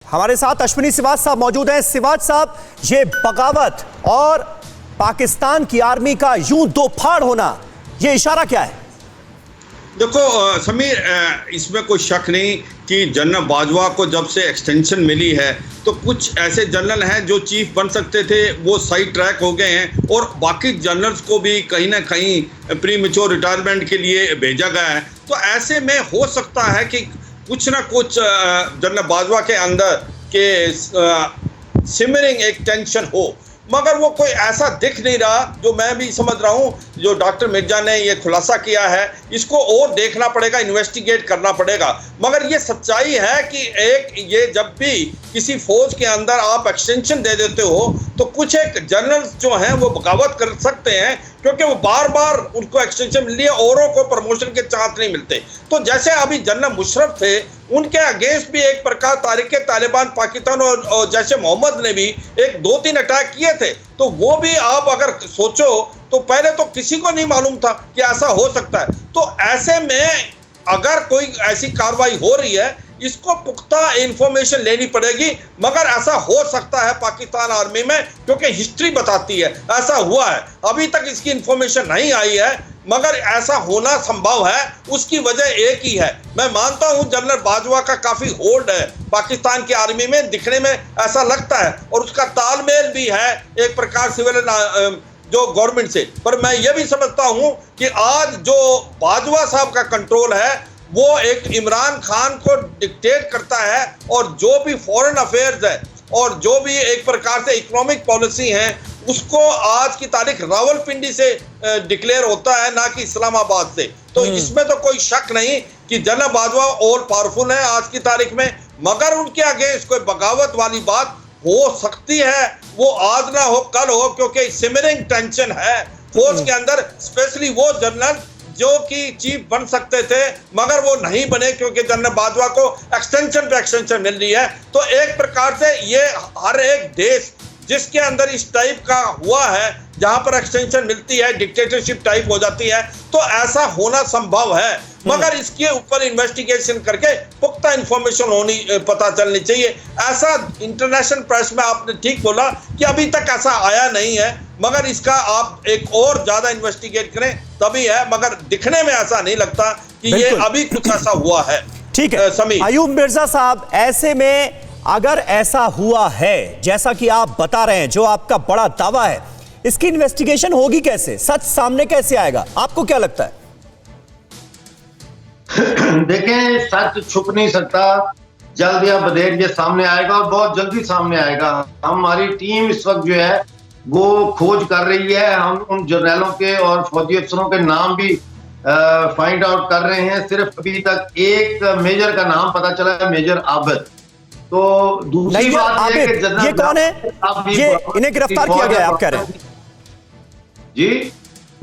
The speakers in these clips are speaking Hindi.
हमारे साथ अश्विनी सिवाच साहब मौजूद हैं। सिवाच साहब, ये बगावत और पाकिस्तान की आर्मी का यूं दो फाड़ होना, ये इशारा क्या है? देखो समीर, इसमें कोई शक नहीं कि जनरल बाजवा को जब से एक्सटेंशन मिली है तो कुछ ऐसे जनरल हैं जो चीफ बन सकते थे, वो साइड ट्रैक हो गए हैं और बाकी जनरल्स को भी कहीं ना कहीं प्री मैच्योर रिटायरमेंट के लिए भेजा गया है। तो ऐसे में हो सकता है कि कुछ ना कुछ जनरल बाजवा के अंदर के सिमरिंग एक टेंशन हो, मगर वो कोई ऐसा दिख नहीं रहा। जो मैं भी समझ रहा हूँ, जो डॉक्टर मिर्जा ने ये खुलासा किया है, इसको और देखना पड़ेगा, इन्वेस्टिगेट करना पड़ेगा। मगर ये सच्चाई है कि ये जब भी किसी फौज के अंदर आप एक्सटेंशन दे देते हो तो कुछ एक जनरल्स जो हैं वो बगावत कर सकते हैं, क्योंकि वो बार बार उनको एक्सटेंशन मिल रही है, औरों को प्रमोशन के चांस नहीं मिलते। तो जैसे अभी जनरल मुशर्रफ थे, उनके अगेंस्ट भी एक प्रकार तारिक तालिबान पाकिस्तान और जैसे मोहम्मद ने भी एक 2-3 अटैक किए थे। तो वो भी आप अगर सोचो तो पहले तो किसी को नहीं मालूम था कि ऐसा हो सकता है। तो ऐसे में अगर कोई ऐसी कार्रवाई हो रही है, इसको पुख्ता इंफॉर्मेशन लेनी पड़ेगी। मगर ऐसा हो सकता है पाकिस्तान आर्मी में, क्योंकि हिस्ट्री बताती है ऐसा हुआ है। अभी तक इसकी इंफॉर्मेशन नहीं आई है, मगर ऐसा होना संभव है। उसकी वजह एक ही है, मैं मानता हूं जनरल बाजवा का काफी होल्ड है पाकिस्तान की आर्मी में, दिखने में ऐसा लगता है, और उसका तालमेल भी है एक प्रकार सिविल जो गवर्नमेंट से। पर मैं ये भी समझता हूं कि आज जो बाजवा साहब का कंट्रोल है वो एक इमरान खान को डिक्टेट करता है, और जो भी फॉरेन अफेयर्स है और जो भी एक प्रकार से इकोनॉमिक पॉलिसी है, उसको आज की तारीख रावलपिंडी से डिक्लेयर होता है, ना कि इस्लामाबाद से। तो इसमें तो कोई शक नहीं कि जनरल बाजवा और पावरफुल है आज की तारीख में। मगर उनके अगेंस्ट कोई बगावत वाली बात हो सकती है, वो आज ना हो कल हो, क्योंकि सिमरिंग टेंशन है फोर्स के अंदर, स्पेशली वो जनरल जो कि चीफ बन सकते थे मगर वो नहीं बने, क्योंकि जनरल बाजवा को एक्सटेंशन पे एक्सटेंशन मिल रही है। तो एक प्रकार से ये हर एक देश जिसके अंदर इस टाइप का हुआ है, जहां पर एक्सटेंशन मिलती है, डिक्टेटरशिप टाइप हो जाती है, तो ऐसा होना संभव है। मगर इसके ऊपर इन्वेस्टिगेशन करके पुख्ता इंफॉर्मेशन होनी पता चलनी चाहिए। ऐसा इंटरनेशनल प्रेस में आपने ठीक बोला कि अभी तक ऐसा आया नहीं है, मगर इसका आप एक और ज्यादा इन्वेस्टिगेट करें तभी है। मगर दिखने में ऐसा नहीं लगता कि ये अभी कुछ ऐसा हुआ है। ठीक है समीर। अयूब मिर्जा साहब, ऐसे में अगर ऐसा हुआ है जैसा कि आप बता रहे हैं, जो आपका बड़ा दावा है, इसकी इन्वेस्टिगेशन होगी कैसे? सच सामने कैसे आएगा? आपको क्या लगता है? देखें, सच छुप नहीं सकता, जल्द या बदेर ये सामने आएगा, और बहुत जल्दी सामने आएगा। हमारी टीम इस वक्त जो है वो खोज कर रही है। हम उन जर्नलों के और फौजी अफसरों के नाम भी फाइंड आउट कर रहे हैं। सिर्फ अभी तक एक मेजर का नाम पता चला है, मेजर आबिद। तो दूसरी बात ये कौन है? ये इन्हें गिरफ्तार किया गया है आप कह रहे हैं? जी,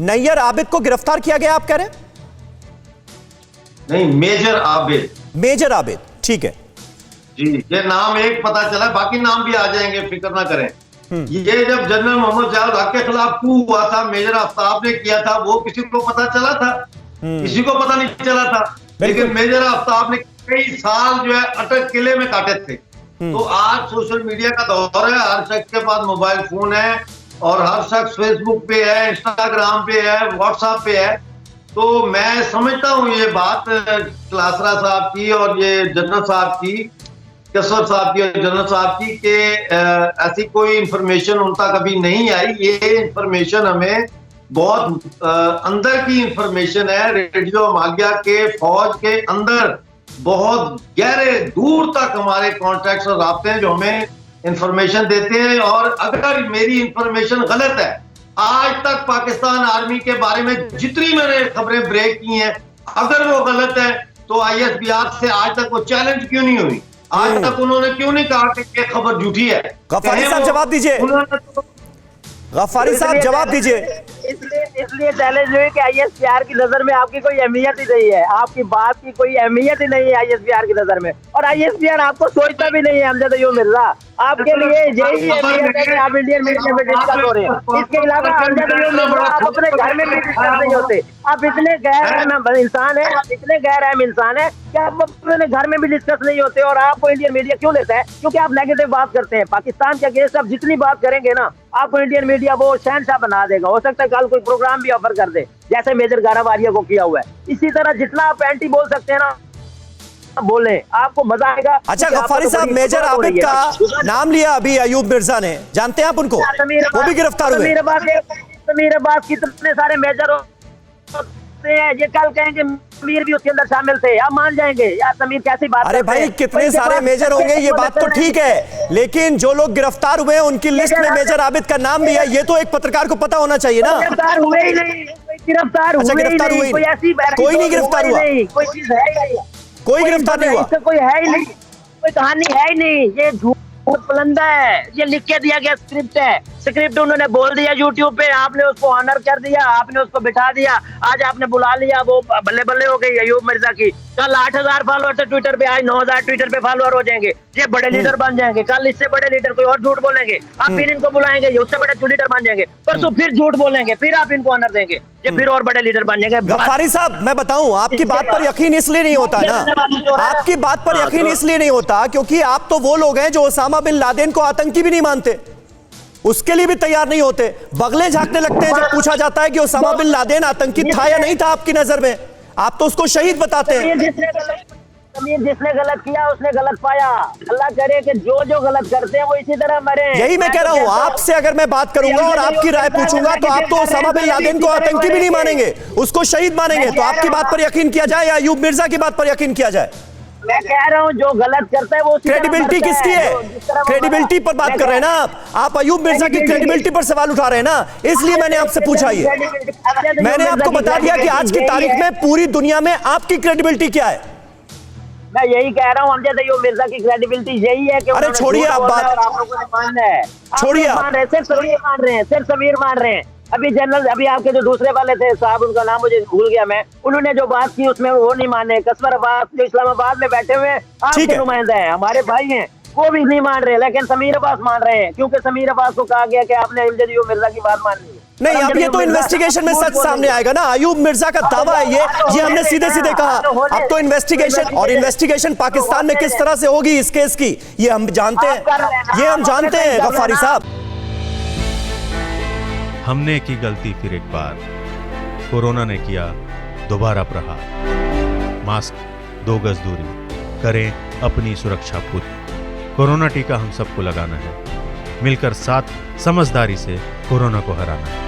नैयर आबिद को गिरफ्तार किया गया आप कह रहे हैं? नहीं, मेजर आबिद। मेजर आबिद, ठीक है जी, ये नाम एक पता चला, बाकी नाम भी आ जाएंगे, फिक्र ना करें। ये जब जनरल मोहम्मद जयाउल हक के खिलाफ कू हुआ था, मेजर आफ्ताब ने किया था, वो किसी को पता चला था? किसी को पता नहीं चला था। लेकिन मेजर आफ्ताब ने कई साल जो है अटक किले में काटे थे। तो आज सोशल मीडिया का दौर है, हर शख्स के पास मोबाइल फोन है, और हर शख्स फेसबुक पे है, इंस्टाग्राम पे है, व्हाट्सएप पे है। तो मैं समझता हूँ ये बात क्लासरा साहब की और ये जनरल साहब की, कसर साहब की और जनरल साहब की, कि ऐसी कोई इंफॉर्मेशन उन तक अभी नहीं आई। ये इंफॉर्मेशन हमें बहुत अंदर की इंफॉर्मेशन है। रेडियो मालिया के फौज के अंदर बहुत गहरे दूर तक हमारे कॉन्टैक्ट्स और राब्ते हैं जो हमें इंफॉर्मेशन देते हैं। और अगर मेरी इंफॉर्मेशन गलत है, आज तक पाकिस्तान आर्मी के बारे में जितनी मैंने खबरें ब्रेक की हैं, अगर वो गलत है तो ISBR से आज तक वो चैलेंज क्यों नहीं हुई? आज तक उन्होंने क्यों नहीं कहा कि ये खबर झूठी है? गफ्फारी साहब जवाब दीजिए, गफ्फारी साहब जवाब दीजिए। इसलिए चैलेंज हुई कि ISBR की नजर में आपकी कोई अहमियत ही नहीं है, आपकी बात की कोई अहमियत ही नहीं है ISBR की नजर में, और ISBR आपको सोचता भी नहीं है। हमजा तो यूं मिर्जा, आपके लिए यही अहमियत है कि आप इंडियन मीडिया में डिस्कस हो रहे हैं। इसके अलावा हमजा तो यूं मिर्जा आप अपने घर में भी डिस्कस नहीं होते। आप इतने गैर इंसान है, आप इतने गैर इंसान है कि आप अपने घर में भी डिस्कस नहीं होते और आपको इंडियन मीडिया क्यों लेता है? क्योंकि आप नेगेटिव बात करते हैं पाकिस्तान के अगेंस्ट। आप जितनी बात करेंगे ना, आपको इंडियन मीडिया वो शहंशाह बना देगा। हो सकता है कल कोई प्रोग्राम भी ऑफर कर दे, जैसे मेजर गारा वारिया को किया हुआ है। इसी तरह जितना आप एंटी बोल सकते हैं ना, बोले, आपको मजा आएगा। अच्छा गफ्फारी साहब, मेजर आबिद का नाम लिया अभी अयूब मिर्जा ने, जानते हैं आप उनको? वो भी गिरफ्तार हुए। समीर अब्बास कितने सारे मेजर होते हैं, ये कल कहेंगे समीर भी उसके अंदर शामिल थे, आप मान जाएंगे यार समीर कैसी बात? अरे भाई कितने सारे मेजर होंगे ये बात तो ठीक है, लेकिन जो लोग गिरफ्तार हुए हैं उनकी लिस्ट में मेजर आबिद का नाम भी है, ये तो एक पत्रकार को पता होना चाहिए ना। गिरफ्तार हुए ही नहीं, गिरफ्तार अच्छा, गिरफ्तार हुए ही कोई ऐसी कोई नहीं गिरफ्तार हुआ, कोई चीज है ही नहीं, कोई गिरफ्तार नहीं हुआ, कोई है ही नहीं, कोई कहानी है ही नहीं। ये झूठ पुलंदा है, ये लिख के दिया गया स्क्रिप्ट है। स्क्रिप्ट उन्होंने बोल दिया यूट्यूब पे, आपने उसको ऑनर कर दिया, आपने उसको बिठा दिया, आज आपने बुला लिया, वो बल्ले बल्ले हो गई अयूब मिर्जा की। कल 8000 फॉलोअर थे ट्विटर पे, आज 9000 ट्विटर पे फॉलोअर हो जाएंगे, ये बड़े लीडर बन जाएंगे। कल इससे बड़े लीडर कोई और झूठ बोलेंगे, आप फिर इनको बुलाएंगे, ये उससे बड़े लीडर बन जाएंगे। परसों फिर झूठ बोलेंगे, फिर आप इनको ऑनर देंगे, ये फिर और बड़े लीडर बन जाएंगे। गफ्फारी साहब मैं बताऊं, आपकी बात पर यकीन इसलिए नहीं होता ना, आपकी बात पर यकीन इसलिए नहीं होता क्योंकि आप तो वो लोग हैं जो ओसामा बिन लादेन को आतंकी भी नहीं मानते, उसके लिए भी तैयार नहीं होते, बगले झांकने लगते हैं जब पूछा जाता है कि ओसामा बिन लादेन आतंकी था या नहीं था आपकी नजर में, आप तो उसको शहीद बताते हैं। जिसने गलत किया उसने गलत पाया। अल्लाह करे कि जो जो गलत करते हैं वो इसी तरह मरे। यही मैं कह रहा हूं, आपसे अगर मैं बात करूंगा और आपकी राय पूछूंगा तो आप तो ओसामा बिन लादेन को आतंकी भी नहीं मानेंगे, उसको शहीद मानेंगे। तो आपकी बात पर यकीन किया जाए या अयूब मिर्जा की बात पर यकीन किया जाए? मैं कह रहा हूं जो गलत करता है वो क्रेडिबिलिटी किसकी है? क्रेडिबिलिटी पर बात कर रहे हैं ना आप अयूब मिर्जा की क्रेडिबिलिटी पर सवाल उठा रहे हैं ना, इसलिए मैंने आपसे पूछा। ये मैंने आपको बता दिया कि आज की तारीख में पूरी दुनिया में आपकी क्रेडिबिलिटी क्या है। मैं यही कह रहा हूँ, अमजद अयूब मिर्जा की क्रेडिबिलिटी यही है कि अरे छोड़िए आप बात, आप लोगों ने मानना है, छोड़िए आप, सिर्फ समीर मान रहे हैं, सिर्फ समीर मान रहे हैं। अभी जनरल, अभी आपके जो दूसरे वाले थे साहब, उनका नाम मुझे भूल गया मैं, उन्होंने जो बात की उसमें वो नहीं माने। कसवर अब्बास जो इस्लामाबाद में बैठे हुए आपके नुमाइंदा है, हमारे भाई हैं, वो भी नहीं मान रहे, लेकिन समीर अब्बास मान रहे हैं क्योंकि समीर अब्बास को कहा गया कि आपने अमजद अयूब मिर्जा की बात मान ली। नहीं अब ये तो इन्वेस्टिगेशन में सच सामने आएगा ना, अयूब मिर्जा का दावा है ये हमने सीधे सीधे कहा। अब तो इन्वेस्टिगेशन, और इन्वेस्टिगेशन पाकिस्तान में किस तरह से होगी इस केस की ये हम जानते हैं, ये हम जानते हैं गफ्फारी साहब। हमने की गलती फिर एक बार, कोरोना ने किया दोबारा प्रहार। मास्क, 2 गज दूरी, करें अपनी सुरक्षा खुद। कोरोना टीका हम सबको लगाना है, मिलकर साथ समझदारी से कोरोना को हराना है।